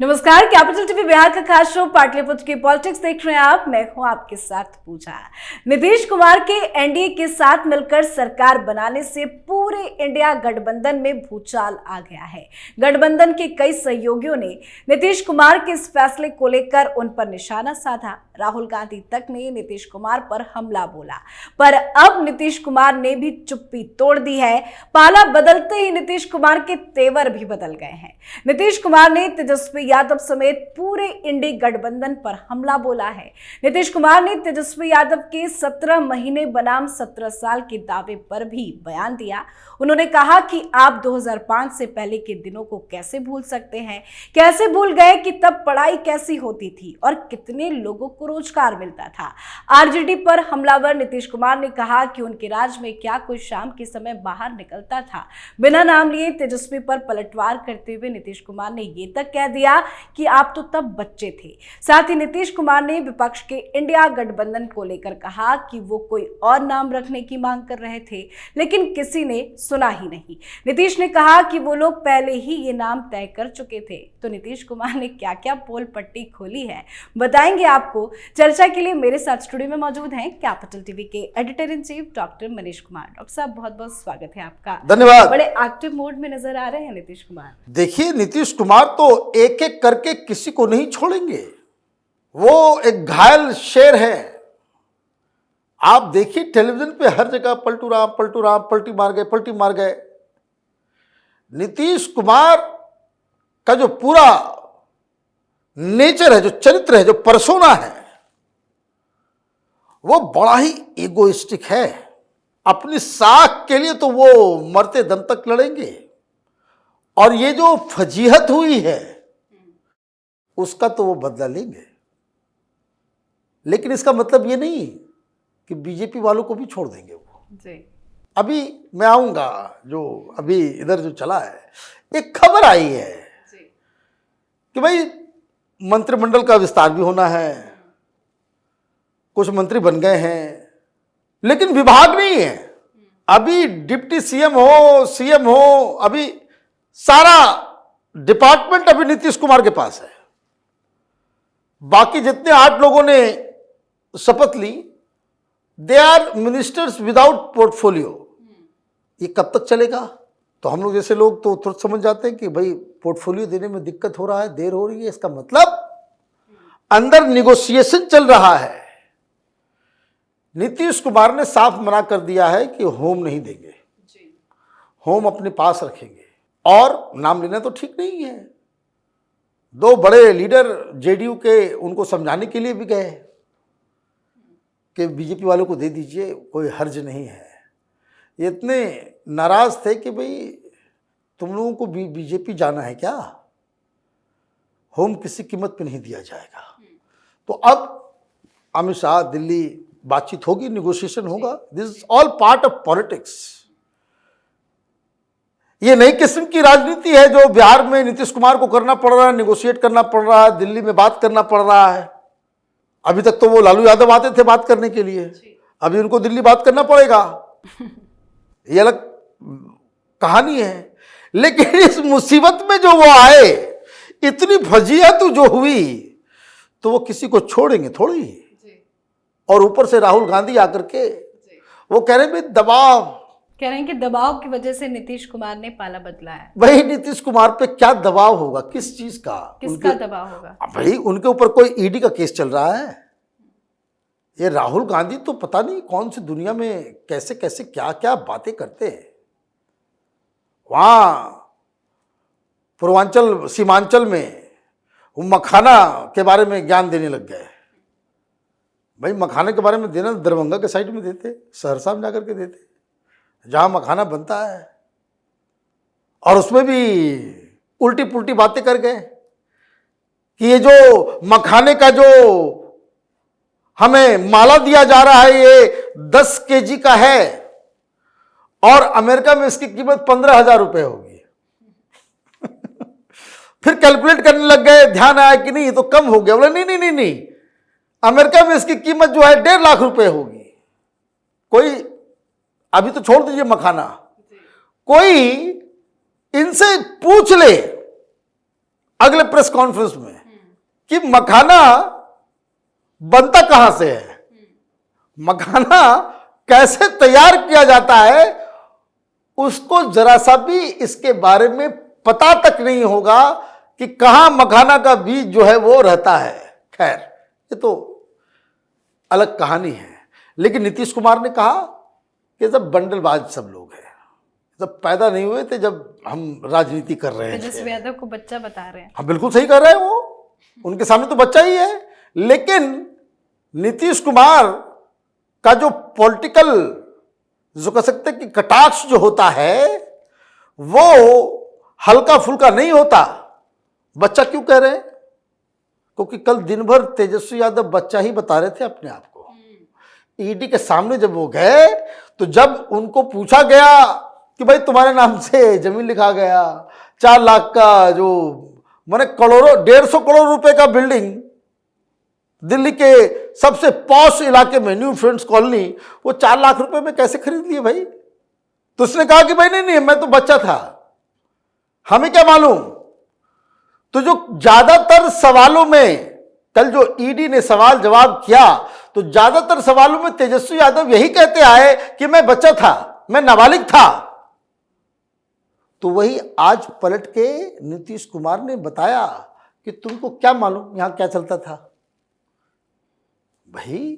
नमस्कार, capital TV Bihar का खास शो पाटलिपुत्र की पॉलिटिक्स देख रहे हैं आप। मैं हूं आपके साथ पूजा। नीतीश कुमार के एनडीए के साथ मिलकर सरकार बनाने से पूरे इंडिया गठबंधन में भूचाल आ गया है। गठबंधन के कई सहयोगियों ने नीतीश कुमार के इस फैसले को लेकर उन पर निशाना साधा। राहुल गांधी तक ने नीतीश कुमार पर हमला बोला, पर अब नीतीश कुमार ने भी चुप्पी तोड़ दी है। पाला बदलते ही नीतीश कुमार के तेवर भी बदल गए हैं। नीतीश कुमार ने तेजस्वी यादव समेत पूरे इंडी गठबंधन पर हमला बोला है। नीतीश कुमार ने तेजस्वी यादव के 17 महीने बनाम 17 साल के दावे पर भी बयान दिया। उन्होंने कहा कि आप 2005 से पहले के दिनों को कैसे भूल सकते हैं, कैसे भूल गए कि तब पढ़ाई कैसी होती थी और कितने लोगों को रोजगार मिलता था। आरजेडी पर हमलावर नीतीश कुमार ने कहा कि उनके राज में क्या कोई शाम के समय बाहर निकलता था। बिना नाम लिए तेजस्वी पर पलटवार करते हुए नीतीश कुमार ने ये तक कह दिया कि आप तो तब बच्चे थे। साथ ही नीतीश कुमार ने विपक्ष के इंडिया गठबंधन को लेकर कहा कि वो कोई और नाम रखने की मांग कर रहे थे, लेकिन किसी ने सुना ही नहीं। नीतीश ने कहा कि वो लोग पहले ही ये नाम तय कर चुके थे। तो नीतीश कुमार ने क्या क्या पोल पट्टी खोली है बताएंगे आपको। चर्चा के लिए मेरे साथ स्टूडियो में मौजूद हैं कैपिटल टीवी के editor in chief doctor Manish Kumar. Doctor साहब, बहुत बहुत स्वागत है आपका। धन्यवाद। बड़े एक्टिव मोड में नजर आ रहे हैं नीतीश कुमार। देखिए, नीतीश कुमार तो एक एक करके किसी को नहीं छोड़ेंगे। वो एक घायल शेर है। आप देखिए टेलीविजन पे हर जगह पलटू राम पलटी मार गए। नीतीश कुमार का जो पूरा नेचर है, जो चरित्र है, जो पर्सोना है, वो बड़ा ही इगोइस्टिक है। अपनी साख के लिए तो वो मरते दम तक लड़ेंगे, और ये जो फजीहत हुई है उसका तो वो बदला लेंगे। लेकिन इसका मतलब ये नहीं कि बीजेपी वालों को भी छोड़ देंगे वो जी। अभी मैं आऊंगा, जो अभी इधर जो चला है, एक खबर आई है जी, कि भाई मंत्रिमंडल का विस्तार भी होना है, कुछ मंत्री बन गए हैं, लेकिन विभाग नहीं है। अभी डिप्टी सीएम हो, अभी सारा डिपार्टमेंट अभी नीतीश कुमार के पास है। बाकी जितने 8 लोगों ने शपथ ली, they are ministers without portfolio. ये कब तक चलेगा? तो हम लोग जैसे लोग तो तुरंत समझ जाते हैं कि भाई पोर्टफोलियो देने में दिक्कत हो रहा है, देर हो रही है। इसका मतलब अंदर निगोशिएशन चल रहा है। नीतीश कुमार ने साफ मना कर दिया है कि होम नहीं देंगे, होम अपने पास रखेंगे। और नाम लेना तो ठीक नहीं है। 2 बड़े लीडर जेडीयू के उनको समझाने के लिए भी गए कि बीजेपी वालों को दे दीजिए, कोई हर्ज नहीं है। ये इतने नाराज थे कि भाई तुम लोगों को बीजेपी जाना है क्या? होम किसी कीमत पे नहीं दिया जाएगा। तो अब अमित शाह दिल्ली, बातचीत होगी, निगोशिएशन होगा। This is all part of politics. ये नई किस्म की राजनीति है जो बिहार में नीतीश कुमार को करना पड़ रहा है, निगोशिएट करना पड़ रहा है, दिल्ली में बात करना पड़ रहा है। अभी तक तो वो लालू यादव आते थे बात करने के लिए, अभी उनको दिल्ली बात करना पड़ेगा। ये अलग कहानी है। लेकिन इस मुसीबत में जो वो आए, इतनी फजीहत जो हुई, तो वो किसी को छोड़ेंगे थोड़ी। और ऊपर से राहुल गांधी आकर के वो कह रहे हैं कि दबाव की वजह से नीतीश कुमार ने पाला बदला है। भाई नीतीश कुमार पे क्या दबाव होगा? किस चीज का? किसका दबाव होगा? भाई उनके ऊपर कोई ईडी का केस चल रहा है। ये राहुल गांधी तो पता नहीं कौन सी दुनिया में कैसे कैसे क्या क्या बातें करते हैं। वहां पूर्वांचल सीमांचल में वो मखाना के बारे में ज्ञान देने लग गए। भाई मखाने के बारे में देना दरभंगा के साइड में देते, सहरसा में जाकर के देते, जहां मखाना बनता है। और उसमें भी उल्टी पुल्टी बातें कर गए कि ये जो मखाने का जो हमें माला दिया जा रहा है, ये 10 केजी का है और अमेरिका में इसकी कीमत 15,000 रुपए होगी। फिर कैलकुलेट करने लग गए, ध्यान आया कि नहीं ये तो कम हो गया। बोले नहीं, अमेरिका में इसकी कीमत जो है 1.5 लाख रुपए होगी। कोई अभी तो छोड़ दीजिए मखाना, कोई इनसे पूछ ले अगले प्रेस कॉन्फ्रेंस में कि मखाना बनता कहां से है, मखाना कैसे तैयार किया जाता है, उसको जरा सा भी इसके बारे में पता तक नहीं होगा कि कहां मखाना का बीज जो है वो रहता है। खैर, ये तो अलग कहानी है। लेकिन नीतीश कुमार ने कहा कि जब बंडलबाज सब लोग हैं, जब पैदा नहीं हुए थे, जब हम राजनीति कर रहे हैं। तेजस्वी यादव को बच्चा बता रहे हैं। हाँ, बिल्कुल सही कर रहे हैं, वो उनके सामने तो बच्चा ही है। लेकिन नीतीश कुमार का जो पॉलिटिकल, जो कह सकते कि कटाक्ष जो होता है, वो हल्का फुल्का नहीं होता। बच्चा क्यों कह रहे हैं? क्योंकि कल दिन भर तेजस्वी यादव बच्चा ही बता रहे थे अपने आप को। ईडी के सामने जब वो गए, तो जब उनको पूछा गया कि भाई तुम्हारे नाम से जमीन लिखा गया, 4 लाख का जो माने करोड़ों, 150 करोड़ रुपए का बिल्डिंग दिल्ली के सबसे पॉश इलाके में, न्यू फ्रेंड्स कॉलोनी, वो 4 लाख रुपए में कैसे खरीद लिए भाई? तो उसने कहा कि भाई नहीं, मैं तो बच्चा था, हमें क्या मालूम। तो जो ज्यादातर सवालों में कल जो ईडी ने सवाल जवाब किया, तो ज्यादातर सवालों में तेजस्वी यादव यही कहते आए कि मैं बच्चा था, मैं नाबालिग था। तो वही आज पलट के नीतीश कुमार ने बताया कि तुमको क्या मालूम यहां क्या चलता था। भाई,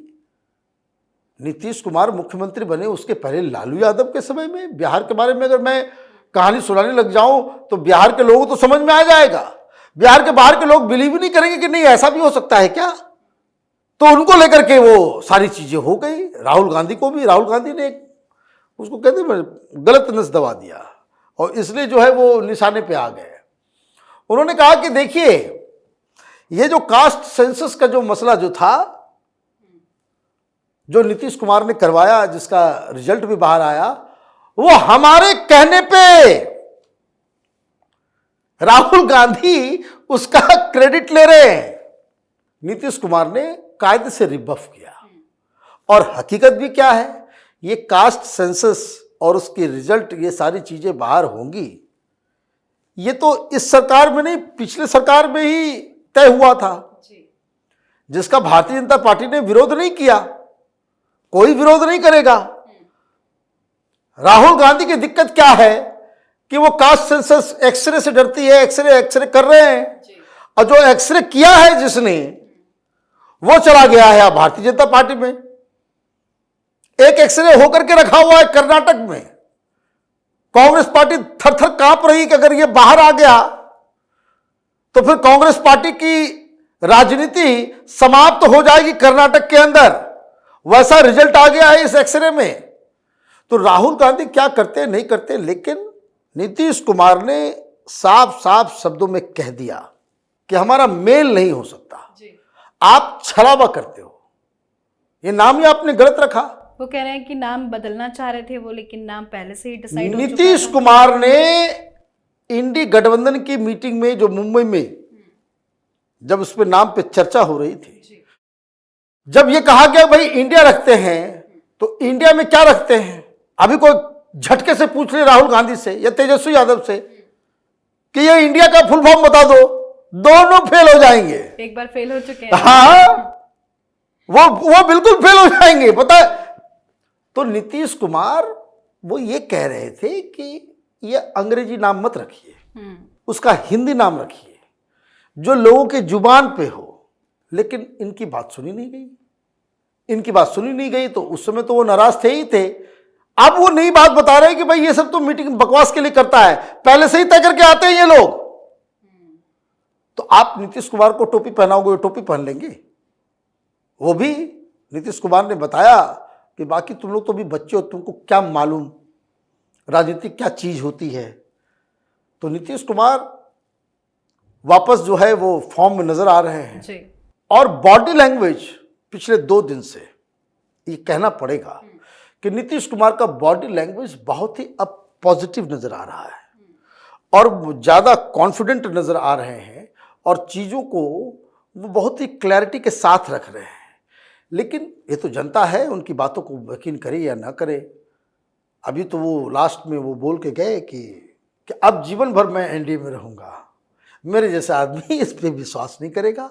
नीतीश कुमार मुख्यमंत्री बने उसके पहले लालू यादव के समय में बिहार के बारे में अगर मैं कहानी सुनाने लग जाऊं तो बिहार के लोगों तो समझ में आ जाएगा। बिहार के बाहर के लोग बिलीव ही नहीं करेंगे कि नहीं ऐसा भी हो सकता है क्या। तो उनको लेकर के वो सारी चीजें हो गई। राहुल गांधी को भी, राहुल गांधी ने उसको कहते गलत नस दबा दिया और इसलिए जो है वो निशाने पे आ गए। उन्होंने कहा कि देखिए, ये जो कास्ट सेंसस का जो मसला जो था, जो नीतीश कुमार ने करवाया, जिसका रिजल्ट भी बाहर आया, वो हमारे कहने पे राहुल गांधी उसका क्रेडिट ले रहे हैं। नीतीश कुमार ने कायदे से रिबफ किया। और हकीकत भी क्या है, ये कास्ट सेंसस और उसके रिजल्ट, ये सारी चीजें बाहर होंगी, ये तो इस सरकार में नहीं, पिछले सरकार में ही तय हुआ था, जिसका भारतीय जनता पार्टी ने विरोध नहीं किया, कोई विरोध नहीं करेगा। राहुल गांधी की दिक्कत क्या है कि वो कास्ट सेंसस एक्सरे से डरती है, एक्सरे कर रहे हैं, और जो एक्सरे किया है जिसने, वो चला गया है अब भारतीय जनता पार्टी में। एक एक्सरे होकर के रखा हुआ है कर्नाटक में। कांग्रेस पार्टी थर थर कांप रही कि अगर ये बाहर आ गया तो फिर कांग्रेस पार्टी की राजनीति समाप्त हो जाएगी कर्नाटक के अंदर। वैसा रिजल्ट आ गया है इस एक्सरे में। तो राहुल गांधी क्या करते नहीं करते, लेकिन नीतीश कुमार ने साफ साफ शब्दों में कह दिया कि हमारा मेल नहीं हो सकता, आप छलावा करते हो, ये नाम ही आपने गलत रखा। वो कह रहे हैं कि नाम बदलना चाह रहे थे वो, लेकिन नाम पहले से ही डिसाइड हो चुका था। नीतीश कुमार ने इंडी गठबंधन की मीटिंग में, जो मुंबई में, जब उस पर नाम पे चर्चा हो रही थी, जब ये कहा गया भाई इंडिया रखते हैं, तो इंडिया में क्या रखते हैं? अभी कोई झटके से पूछ ले राहुल गांधी से या तेजस्वी यादव से कि ये इंडिया का फुल फॉर्म बता दो, दोनों फेल हो जाएंगे। एक बार फेल हो चुके हैं। हाँ, वो बिल्कुल फेल हो जाएंगे, पता है। तो नीतीश कुमार वो ये कह रहे थे कि ये अंग्रेजी नाम मत रखिए, उसका हिंदी नाम रखिए जो लोगों के जुबान पे हो। लेकिन इनकी बात सुनी नहीं गई, तो उस समय तो वो नाराज थे ही थे। अब वो नई बात बता रहे हैं कि भाई ये सब तो मीटिंग बकवास के लिए करता है, पहले से ही तय करके आते हैं ये लोग। तो आप नीतीश कुमार को टोपी पहनाओगे, टोपी पहन लेंगे। वो भी नीतीश कुमार ने बताया कि बाकी तुम लोग तो भी बच्चे हो, तुमको क्या मालूम राजनीति क्या चीज होती है। तो नीतीश कुमार वापस जो है वो फॉर्म में नजर आ रहे हैं जी। और बॉडी लैंग्वेज पिछले 2 दिन से ये कहना पड़ेगा कि नीतीश कुमार का बॉडी लैंग्वेज बहुत ही अब पॉजिटिव नजर आ रहा है और ज़्यादा कॉन्फिडेंट नजर आ रहे हैं और चीज़ों को वो बहुत ही क्लैरिटी के साथ रख रहे हैं। लेकिन ये तो जनता है, उनकी बातों को यकीन करे या ना करे। अभी तो वो लास्ट में वो बोल के गए कि अब जीवन भर मैं एनडीए में रहूँगा, मेरे जैसा आदमी इस पे विश्वास नहीं करेगा।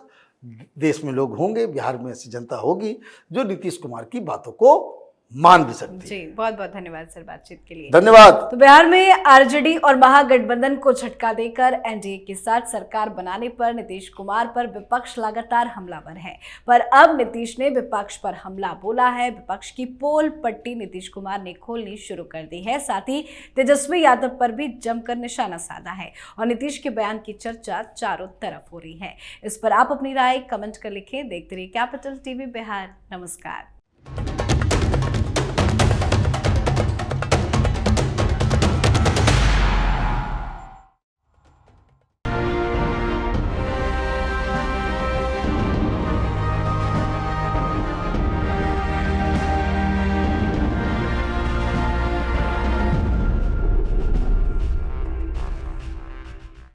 देश में लोग होंगे, बिहार में ऐसी जनता होगी जो नीतीश कुमार की बातों को मान भी सकती है। जी, बहुत बहुत धन्यवाद सर बातचीत के लिए। धन्यवाद। तो बिहार में आरजेडी और महागठबंधन को झटका देकर एनडीए के साथ सरकार बनाने पर नीतीश कुमार पर विपक्ष लगातार हमलावर है, पर अब नीतीश ने विपक्ष पर हमला बोला है। विपक्ष की पोल पट्टी नीतीश कुमार ने खोलनी शुरू कर दी है, साथ ही तेजस्वी यादव पर भी जमकर निशाना साधा है और नीतीश के बयान की चर्चा चारों तरफ हो रही है। इस पर आप अपनी राय कमेंट कर लिखें। देखते रहिए कैपिटल टीवी बिहार। नमस्कार।